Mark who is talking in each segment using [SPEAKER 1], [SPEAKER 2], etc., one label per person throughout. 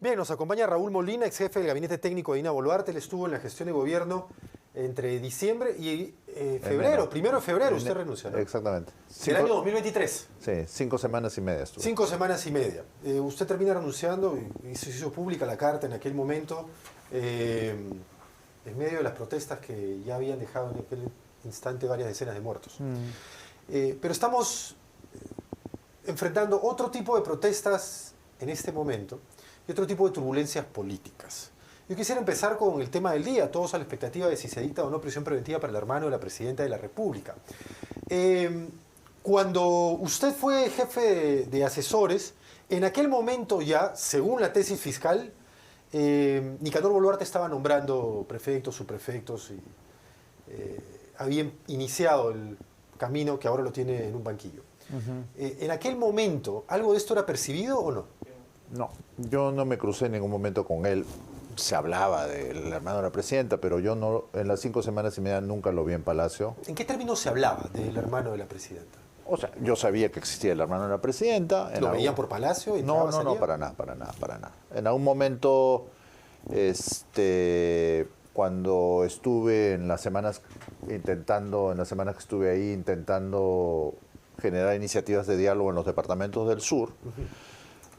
[SPEAKER 1] Bien, nos acompaña Raúl Molina, ex jefe del gabinete técnico de Dina Boluarte. Él estuvo en la gestión de gobierno entre diciembre y febrero. Primero de febrero usted renunció, ¿no?
[SPEAKER 2] Exactamente.
[SPEAKER 1] Del año 2023.
[SPEAKER 2] Sí, 5 semanas y media estuve.
[SPEAKER 1] 5 semanas y media. Usted termina renunciando y se hizo pública la carta en aquel momento, en medio de las protestas que ya habían dejado en aquel instante varias decenas de muertos. Pero estamos enfrentando otro tipo de protestas en este momento y otro tipo de turbulencias políticas. Yo quisiera empezar con el tema del día, todos a la expectativa de si se dicta o no prisión preventiva para el hermano de la presidenta de la República. Cuando usted fue jefe de asesores, en aquel momento ya, según la tesis fiscal, Nicanor Boluarte estaba nombrando prefectos, subprefectos y había iniciado el camino que ahora lo tiene en un banquillo. En aquel momento, ¿algo de esto era percibido o no?
[SPEAKER 2] No, yo no me crucé en ningún momento con él. Se hablaba del hermano de la presidenta, pero yo no, en las 5 semanas y media nunca lo vi en Palacio.
[SPEAKER 1] ¿En qué términos se hablaba del hermano de la presidenta?
[SPEAKER 2] O sea, yo sabía que existía el hermano de la presidenta.
[SPEAKER 1] ¿Lo veían por Palacio?
[SPEAKER 2] No, para nada. En algún momento, cuando estuve en las semanas que estuve ahí intentando generar iniciativas de diálogo en los departamentos del sur,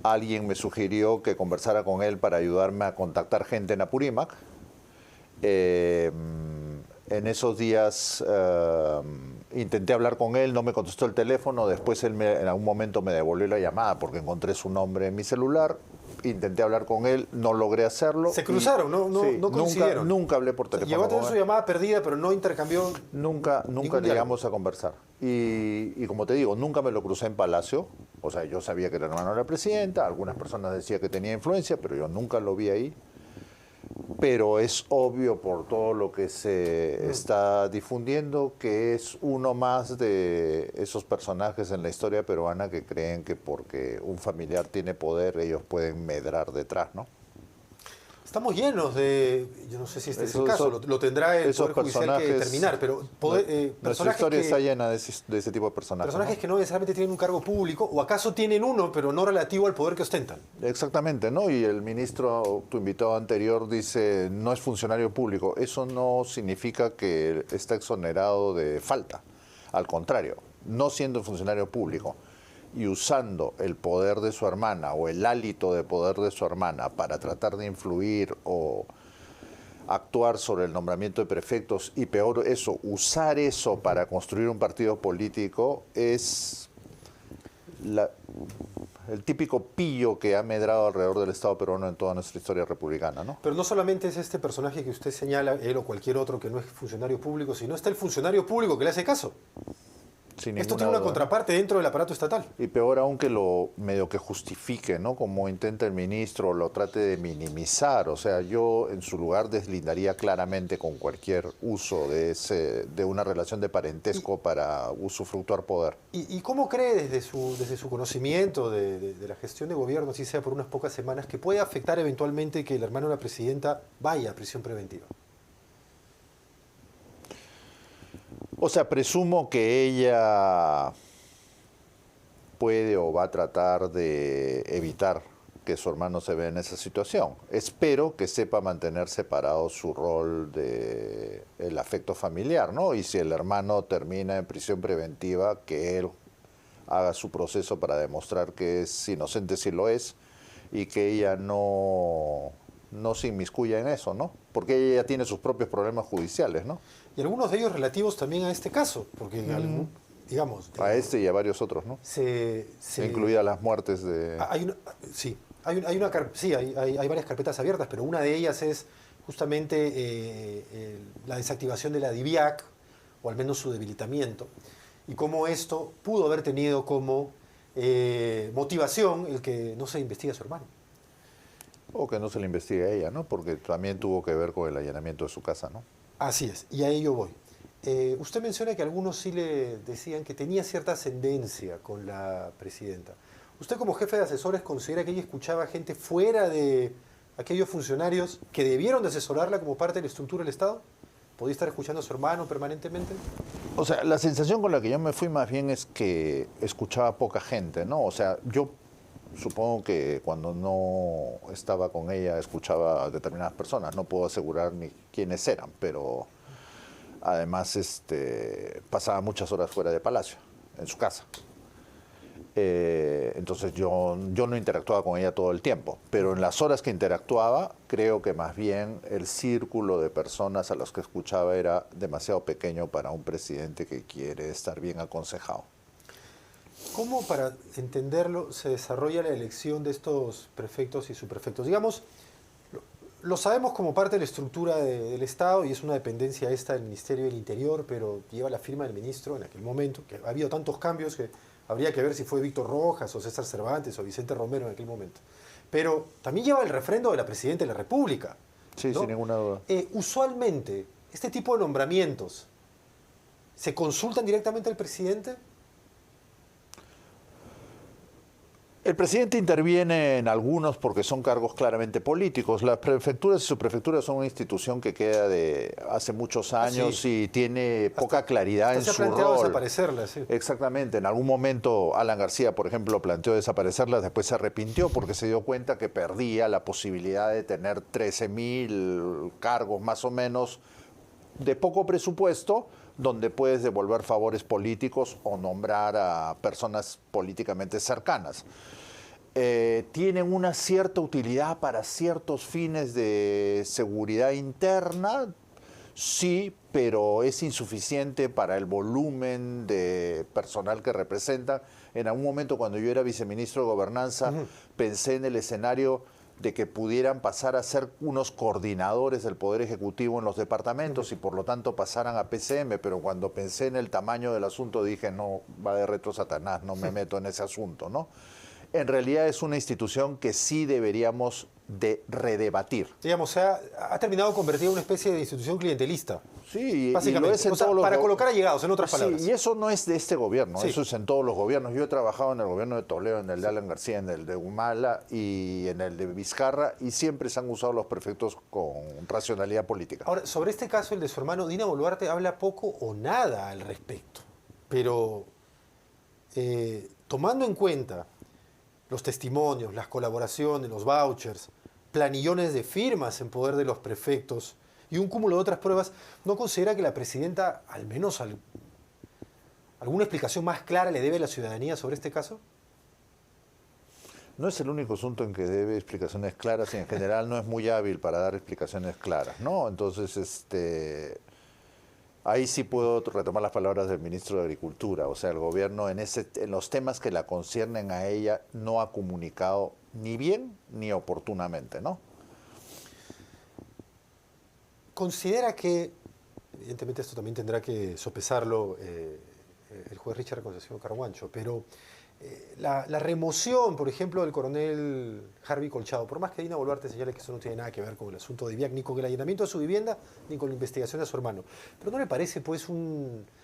[SPEAKER 2] alguien me sugirió que conversara con él para ayudarme a contactar gente en Apurímac. En esos días intenté hablar con él, no me contestó el teléfono, después él en algún momento me devolvió la llamada porque encontré su nombre en mi celular. Intenté hablar con él, no logré hacerlo.
[SPEAKER 1] ¿Se cruzaron? No coincidieron.
[SPEAKER 2] Nunca hablé por teléfono.
[SPEAKER 1] Llegó a tener su llamada perdida, pero no intercambió.
[SPEAKER 2] Nunca llegamos a conversar. Y como te digo, nunca me lo crucé en Palacio. O sea, yo sabía que era hermano de la presidenta, algunas personas decían que tenía influencia, pero yo nunca lo vi ahí. Pero es obvio por todo lo que se está difundiendo que es uno más de esos personajes en la historia peruana que creen que porque un familiar tiene poder ellos pueden medrar detrás, ¿no?
[SPEAKER 1] Estamos llenos de, yo no sé si este es el caso, lo tendrá el Poder Judicial que determinar, pero
[SPEAKER 2] nuestra historia está llena de ese tipo de personajes.
[SPEAKER 1] Personajes que no necesariamente tienen un cargo público, o acaso tienen uno, pero no relativo al poder que ostentan.
[SPEAKER 2] Exactamente, ¿no? Y el ministro, tu invitado anterior, dice, no es funcionario público. Eso no significa que está exonerado de falta. Al contrario, no siendo funcionario público y usando el poder de su hermana o el hálito de poder de su hermana para tratar de influir o actuar sobre el nombramiento de prefectos y peor eso, usar eso para construir un partido político es el típico pillo que ha medrado alrededor del Estado peruano en toda nuestra historia republicana, ¿no?
[SPEAKER 1] Pero no solamente es este personaje que usted señala, él o cualquier otro que no es funcionario público, sino está el funcionario público que le hace caso. Esto tiene una contraparte dentro del aparato estatal.
[SPEAKER 2] Y peor aún que lo medio que justifique, ¿no? Como intenta el ministro, lo trate de minimizar. O sea, yo en su lugar deslindaría claramente con cualquier uso de una relación de parentesco para usufructuar poder.
[SPEAKER 1] ¿Y cómo cree desde su conocimiento de la gestión de gobierno, así sea por unas pocas semanas, que puede afectar eventualmente que el hermano de la presidenta vaya a prisión preventiva?
[SPEAKER 2] O sea, presumo que ella puede o va a tratar de evitar que su hermano se vea en esa situación. Espero que sepa mantener separado su rol del afecto familiar, ¿no? Y si el hermano termina en prisión preventiva, que él haga su proceso para demostrar que es inocente si lo es y que ella no se inmiscuya en eso, ¿no? Porque ella ya tiene sus propios problemas judiciales, ¿no?
[SPEAKER 1] Y algunos de ellos relativos también a este caso, porque digamos...
[SPEAKER 2] A este y a varios otros, ¿no? Incluidas las muertes de...
[SPEAKER 1] Hay varias carpetas abiertas, pero una de ellas es justamente la desactivación de la DIVIAC, o al menos su debilitamiento, y cómo esto pudo haber tenido como motivación el que no se investigue a su hermano.
[SPEAKER 2] O que no se le investigue a ella, ¿no? Porque también tuvo que ver con el allanamiento de su casa, ¿no?
[SPEAKER 1] Así es, y a ello voy. Usted menciona que algunos sí le decían que tenía cierta ascendencia con la presidenta. ¿Usted como jefe de asesores considera que ella escuchaba gente fuera de aquellos funcionarios que debieron de asesorarla como parte de la estructura del Estado? ¿Podía estar escuchando a su hermano permanentemente?
[SPEAKER 2] O sea, la sensación con la que yo me fui más bien es que escuchaba poca gente, ¿no? O sea, yo Supongo que cuando no estaba con ella escuchaba a determinadas personas. No puedo asegurar ni quiénes eran, pero además pasaba muchas horas fuera de Palacio, en su casa. Entonces yo no interactuaba con ella todo el tiempo, pero en las horas que interactuaba, creo que más bien el círculo de personas a los que escuchaba era demasiado pequeño para un presidente que quiere estar bien aconsejado.
[SPEAKER 1] ¿Cómo, para entenderlo, se desarrolla la elección de estos prefectos y subprefectos? Digamos, lo sabemos como parte de la estructura del Estado y es una dependencia esta del Ministerio del Interior, pero lleva la firma del ministro en aquel momento, que ha habido tantos cambios que habría que ver si fue Víctor Rojas o César Cervantes o Vicente Romero en aquel momento. Pero también lleva el refrendo de la Presidenta de la República.
[SPEAKER 2] Sí,
[SPEAKER 1] ¿no?
[SPEAKER 2] sin ninguna duda.
[SPEAKER 1] Usualmente, este tipo de nombramientos, ¿se consultan directamente al presidente?
[SPEAKER 2] El presidente interviene en algunos porque son cargos claramente políticos. Las prefecturas y subprefecturas son una institución que queda de hace muchos años y tiene poca claridad en su rol.
[SPEAKER 1] Se ha planteado desaparecerlas. Sí.
[SPEAKER 2] Exactamente. En algún momento Alan García, por ejemplo, planteó desaparecerlas, después se arrepintió porque se dio cuenta que perdía la posibilidad de tener 13.000 cargos más o menos de poco presupuesto, donde puedes devolver favores políticos o nombrar a personas políticamente cercanas. Tienen una cierta utilidad para ciertos fines de seguridad interna, sí, pero es insuficiente para el volumen de personal que representan. En algún momento, cuando yo era viceministro de Gobernanza, pensé en el escenario de que pudieran pasar a ser unos coordinadores del Poder Ejecutivo en los departamentos y por lo tanto pasaran a PCM, pero cuando pensé en el tamaño del asunto dije, no, va de retro Satanás, no me meto en ese asunto, ¿no? En realidad es una institución que sí deberíamos de redebatir.
[SPEAKER 1] Digamos, ha terminado convertida en una especie de institución clientelista.
[SPEAKER 2] Sí,
[SPEAKER 1] básicamente.
[SPEAKER 2] Y lo es en todos
[SPEAKER 1] para colocar allegados, en otras palabras.
[SPEAKER 2] Sí, y eso no es de este gobierno,
[SPEAKER 1] sí.
[SPEAKER 2] Eso es en todos los gobiernos. Yo he trabajado en el gobierno de Toledo, en el de Alan García, en el de Humala y en el de Vizcarra, y siempre se han usado los prefectos con racionalidad política.
[SPEAKER 1] Ahora, sobre este caso, el de su hermano, Dina Boluarte habla poco o nada al respecto. Pero, tomando en cuenta los testimonios, las colaboraciones, los vouchers, planillones de firmas en poder de los prefectos y un cúmulo de otras pruebas, ¿no considera que la presidenta, al menos alguna explicación más clara le debe a la ciudadanía sobre este caso?
[SPEAKER 2] No es el único asunto en que debe explicaciones claras y en general no es muy hábil para dar explicaciones claras, ¿no? Entonces, ahí sí puedo retomar las palabras del ministro de Agricultura. O sea, el gobierno en los temas que la conciernen a ella no ha comunicado ni bien ni oportunamente, ¿no?
[SPEAKER 1] Considera que, evidentemente esto también tendrá que sopesarlo el juez Richard Concesión Carhuancho, pero la remoción, por ejemplo, del coronel Harvey Colchado, por más que Dina Boluarte señale que eso no tiene nada que ver con el asunto de Biak, ni con el allanamiento de su vivienda, ni con la investigación de su hermano, pero ¿no le parece pues el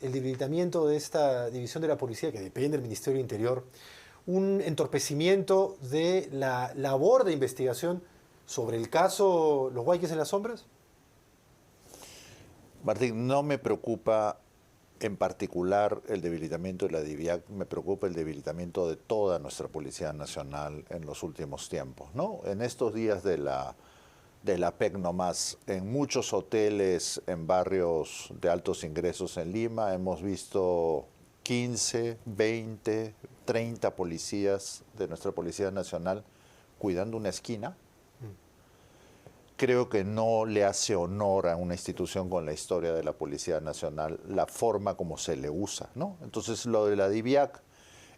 [SPEAKER 1] debilitamiento de esta división de la policía, que depende del Ministerio del Interior, un entorpecimiento de la labor de investigación sobre el caso Los Guayques en las Sombras?
[SPEAKER 2] Martín, no me preocupa en particular el debilitamiento de la DIVIAC, me preocupa el debilitamiento de toda nuestra Policía Nacional en los últimos tiempos, ¿no? En estos días de la PEC nomás, en muchos hoteles en barrios de altos ingresos en Lima hemos visto 15, 20, 30 policías de nuestra Policía Nacional cuidando una esquina. Creo que no le hace honor a una institución con la historia de la Policía Nacional la forma como se le usa, ¿no? Entonces lo de la DIVIAC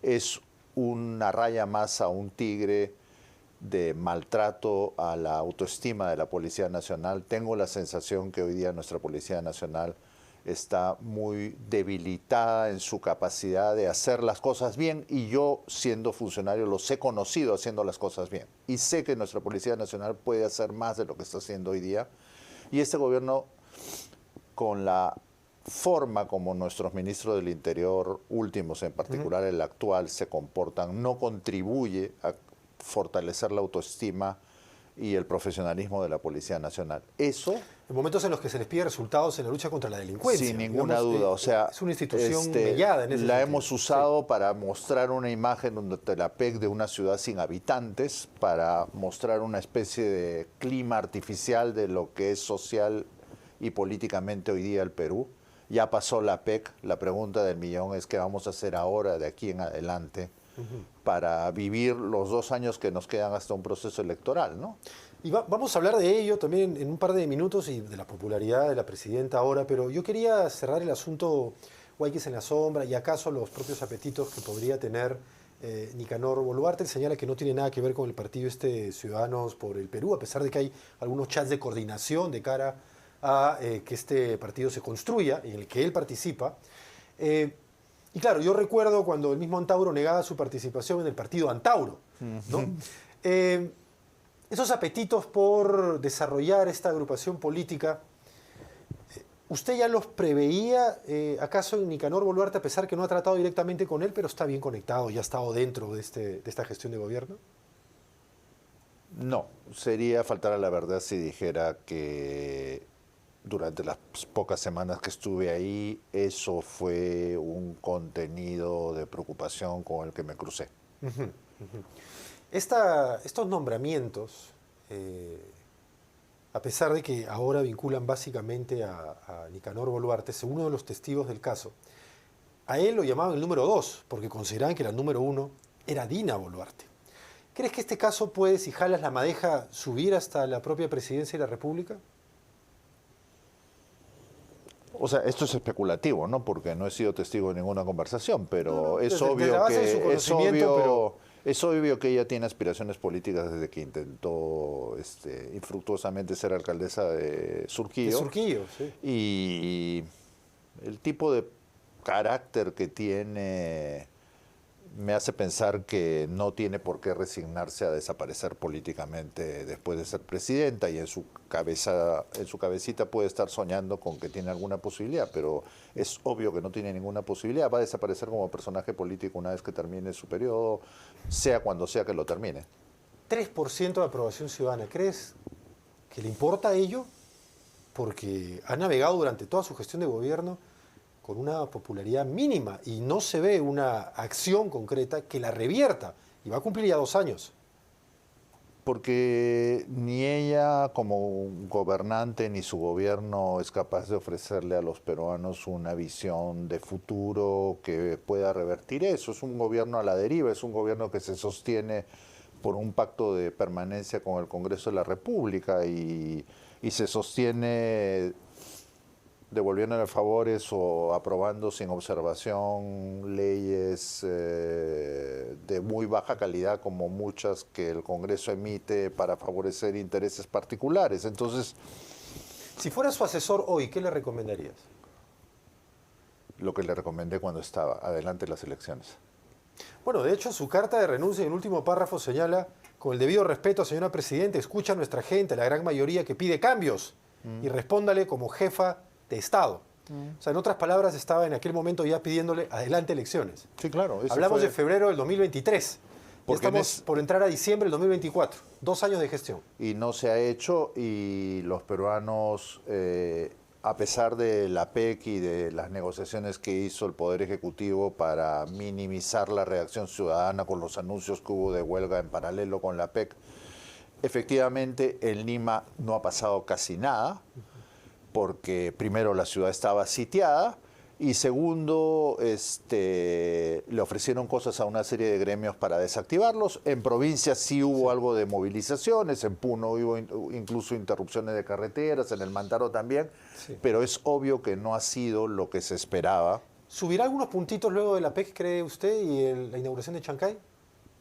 [SPEAKER 2] es una raya más a un tigre de maltrato a la autoestima de la Policía Nacional. Tengo la sensación que hoy día nuestra Policía Nacional está muy debilitada en su capacidad de hacer las cosas bien, y yo, siendo funcionario, los he conocido haciendo las cosas bien. Y sé que nuestra Policía Nacional puede hacer más de lo que está haciendo hoy día. Y este gobierno, con la forma como nuestros ministros del Interior últimos, en particular el actual, se comportan, no contribuye a fortalecer la autoestima y el profesionalismo de la Policía Nacional. Eso...
[SPEAKER 1] En momentos en los que se les pide resultados en la lucha contra la delincuencia.
[SPEAKER 2] Sin ninguna duda, o sea,
[SPEAKER 1] es una institución mellada en ese
[SPEAKER 2] la
[SPEAKER 1] sentido.
[SPEAKER 2] hemos usado para mostrar una imagen de la PEC de una ciudad sin habitantes, para mostrar una especie de clima artificial de lo que es social y políticamente hoy día el Perú. Ya pasó la PEC, la pregunta del millón es qué vamos a hacer ahora de aquí en adelante para vivir los 2 años que nos quedan hasta un proceso electoral, ¿no?
[SPEAKER 1] Y vamos a hablar de ello también en un par de minutos y de la popularidad de la presidenta ahora, pero yo quería cerrar el asunto Guayquis en la sombra y acaso los propios apetitos que podría tener Nicanor Boluarte. Él señala que no tiene nada que ver con el partido Ciudadanos por el Perú, a pesar de que hay algunos chats de coordinación de cara a que este partido se construya, en el que él participa. Y claro, yo recuerdo cuando el mismo Antauro negaba su participación en el partido Antauro, ¿no? Esos apetitos por desarrollar esta agrupación política, ¿usted ya los preveía acaso en Nicanor Boluarte, a pesar que no ha tratado directamente con él, pero está bien conectado, ya ha estado dentro de esta gestión de gobierno?
[SPEAKER 2] No, sería faltar a la verdad si dijera que durante las pocas semanas que estuve ahí, eso fue un contenido de preocupación con el que me crucé.
[SPEAKER 1] Estos nombramientos, a pesar de que ahora vinculan básicamente a Nicanor Boluarte, según uno de los testigos del caso, a él lo llamaban el número 2, porque consideraban que el número 1 era Dina Boluarte. ¿Crees que este caso puede, si jalas la madeja, subir hasta la propia presidencia de la República?
[SPEAKER 2] O sea, esto es especulativo, ¿no? Porque no he sido testigo de ninguna conversación, pero es obvio que ella tiene aspiraciones políticas desde que intentó infructuosamente ser alcaldesa de Surquillo.
[SPEAKER 1] De Surquillo, sí.
[SPEAKER 2] Y el tipo de carácter que tiene me hace pensar que no tiene por qué resignarse a desaparecer políticamente después de ser presidenta, y en su cabecita puede estar soñando con que tiene alguna posibilidad, pero es obvio que no tiene ninguna posibilidad. Va a desaparecer como personaje político una vez que termine su periodo, sea cuando sea que lo termine.
[SPEAKER 1] 3% de aprobación ciudadana. ¿Crees que le importa ello? Porque ha navegado durante toda su gestión de gobierno con una popularidad mínima y no se ve una acción concreta que la revierta, y va a cumplir ya 2 años.
[SPEAKER 2] Porque ni ella como gobernante ni su gobierno es capaz de ofrecerle a los peruanos una visión de futuro que pueda revertir eso. Es un gobierno a la deriva, es un gobierno que se sostiene por un pacto de permanencia con el Congreso de la República y se sostiene devolviéndole favores o aprobando sin observación leyes de muy baja calidad, como muchas que el Congreso emite para favorecer intereses particulares. Entonces,
[SPEAKER 1] si fuera su asesor hoy, ¿qué le recomendarías?
[SPEAKER 2] Lo que le recomendé cuando estaba, adelante las elecciones.
[SPEAKER 1] Bueno, de hecho, su carta de renuncia en el último párrafo señala: con el debido respeto, señora Presidenta, escucha a nuestra gente, la gran mayoría que pide cambios, y respóndale como jefa de Estado. O sea, en otras palabras, estaba en aquel momento ya pidiéndole adelante elecciones.
[SPEAKER 2] Sí, claro.
[SPEAKER 1] Hablamos de febrero del 2023. Porque estamos por entrar a diciembre del 2024. 2 años de gestión.
[SPEAKER 2] Y no se ha hecho, y los peruanos, a pesar de la PEC y de las negociaciones que hizo el Poder Ejecutivo para minimizar la reacción ciudadana con los anuncios que hubo de huelga en paralelo con la PEC, efectivamente en Lima no ha pasado casi nada, porque primero la ciudad estaba sitiada y segundo le ofrecieron cosas a una serie de gremios para desactivarlos. En provincia sí hubo algo de movilizaciones, en Puno hubo incluso interrupciones de carreteras, en el Mantaro también, pero es obvio que no ha sido lo que se esperaba.
[SPEAKER 1] ¿Subirá algunos puntitos luego de la PEC, cree usted, y la inauguración de Chancay?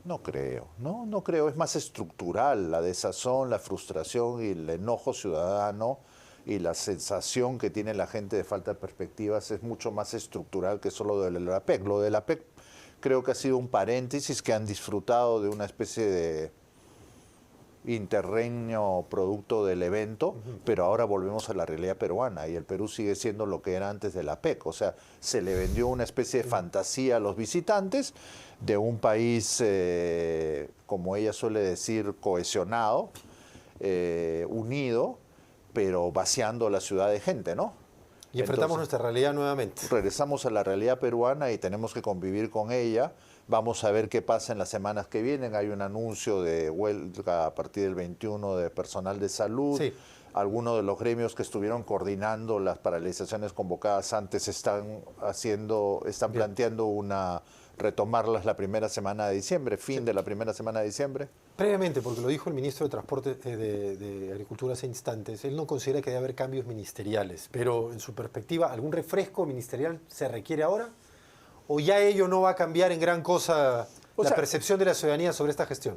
[SPEAKER 2] No creo, no creo. Es más estructural, la desazón, la frustración y el enojo ciudadano y la sensación que tiene la gente de falta de perspectivas es mucho más estructural que solo de la PEC. Lo de la PEC creo que ha sido un paréntesis, que han disfrutado de una especie de interregnio producto del evento, pero ahora volvemos a la realidad peruana y el Perú sigue siendo lo que era antes de la PEC. O sea, se le vendió una especie de fantasía a los visitantes de un país, como ella suele decir, cohesionado, unido, pero vaciando la ciudad de gente, ¿no?
[SPEAKER 1] Y enfrentamos nuestra realidad nuevamente.
[SPEAKER 2] Regresamos a la realidad peruana y tenemos que convivir con ella. Vamos a ver qué pasa en las semanas que vienen. Hay un anuncio de huelga a partir del 21 de personal de salud.
[SPEAKER 1] Sí.
[SPEAKER 2] Algunos de los gremios que estuvieron coordinando las paralizaciones convocadas antes están planteando retomarlas la primera semana de diciembre, fin de la primera semana de diciembre.
[SPEAKER 1] Previamente, porque lo dijo el ministro de Transporte de Agricultura hace instantes, él no considera que debe haber cambios ministeriales, pero en su perspectiva, ¿algún refresco ministerial se requiere ahora? ¿O ya ello no va a cambiar en gran cosa la percepción de la ciudadanía sobre esta gestión?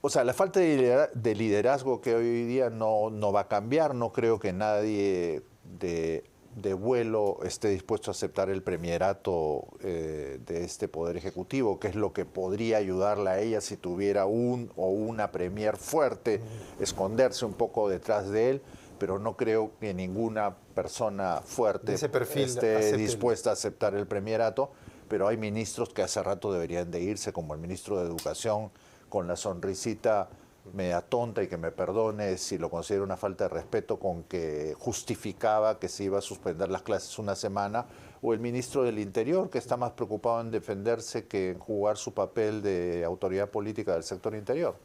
[SPEAKER 2] O sea, la falta de liderazgo que hoy día no va a cambiar. No creo que nadie de vuelo esté dispuesto a aceptar el premierato de este Poder Ejecutivo, que es lo que podría ayudarla a ella si tuviera un o una premier fuerte, esconderse un poco detrás de él, pero no creo que ninguna persona fuerte
[SPEAKER 1] ese perfil
[SPEAKER 2] esté dispuesta a aceptar el premierato, pero hay ministros que hace rato deberían de irse, como el ministro de Educación, con la sonrisita media tonta, y que me perdone si lo considero una falta de respeto, con que justificaba que se iba a suspender las clases una semana, o el ministro del Interior, que está más preocupado en defenderse que en jugar su papel de autoridad política del sector interior.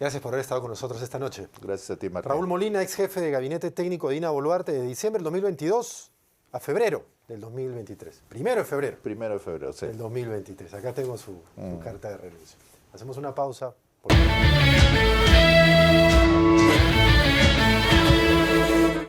[SPEAKER 1] Gracias por haber estado con nosotros esta noche.
[SPEAKER 2] Gracias a ti, Martín.
[SPEAKER 1] Raúl Molina, ex jefe de gabinete técnico de Dina Boluarte, de diciembre del 2022 a febrero del 2023. Primero de febrero.
[SPEAKER 2] Primero de febrero, sí.
[SPEAKER 1] Del 2023. Acá tengo su carta de renuncia. Hacemos una pausa.